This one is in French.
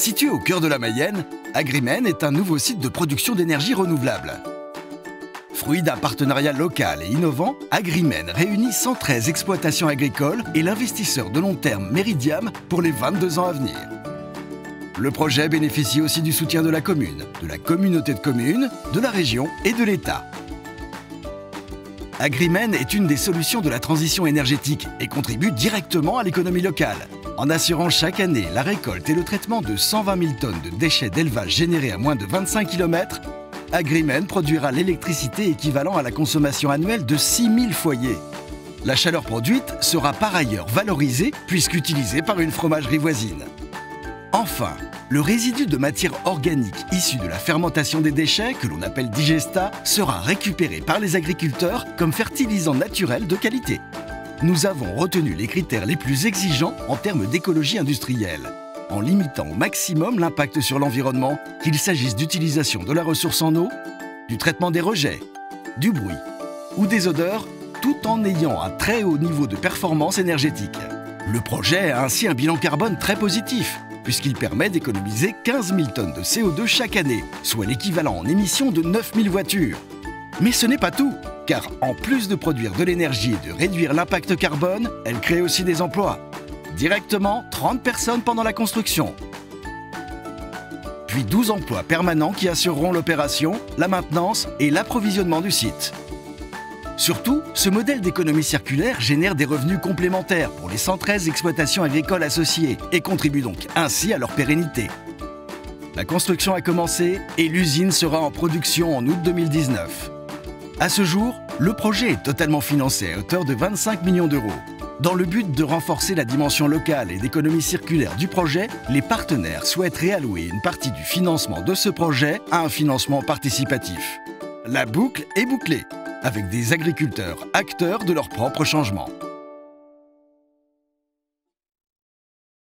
Situé au cœur de la Mayenne, Agrimen est un nouveau site de production d'énergie renouvelable. Fruit d'un partenariat local et innovant, Agrimen réunit 113 exploitations agricoles et l'investisseur de long terme Meridiam pour les 22 ans à venir. Le projet bénéficie aussi du soutien de la commune, de la communauté de communes, de la région et de l'État. Agrimen est une des solutions de la transition énergétique et contribue directement à l'économie locale, en assurant chaque année la récolte et le traitement de 120 000 tonnes de déchets d'élevage générés à moins de 25 km. Agrimen produira l'électricité équivalent à la consommation annuelle de 6 000 foyers. La chaleur produite sera par ailleurs valorisée puisqu'utilisée par une fromagerie voisine. Enfin, le résidu de matière organique issu de la fermentation des déchets, que l'on appelle digesta, sera récupéré par les agriculteurs comme fertilisant naturel de qualité. Nous avons retenu les critères les plus exigeants en termes d'écologie industrielle, en limitant au maximum l'impact sur l'environnement, qu'il s'agisse d'utilisation de la ressource en eau, du traitement des rejets, du bruit ou des odeurs, tout en ayant un très haut niveau de performance énergétique. Le projet a ainsi un bilan carbone très positif, puisqu'il permet d'économiser 15 000 tonnes de CO2 chaque année, soit l'équivalent en émissions de 9 000 voitures. Mais ce n'est pas tout, car en plus de produire de l'énergie et de réduire l'impact carbone, elle crée aussi des emplois. Directement, 30 personnes pendant la construction. Puis 12 emplois permanents qui assureront l'opération, la maintenance et l'approvisionnement du site. Surtout, ce modèle d'économie circulaire génère des revenus complémentaires pour les 113 exploitations agricoles associées et contribue donc ainsi à leur pérennité. La construction a commencé et l'usine sera en production en août 2019. À ce jour, le projet est totalement financé à hauteur de 25 millions d'euros. Dans le but de renforcer la dimension locale et d'économie circulaire du projet, les partenaires souhaitent réallouer une partie du financement de ce projet à un financement participatif. La boucle est bouclée, avec des agriculteurs acteurs de leur propre changement.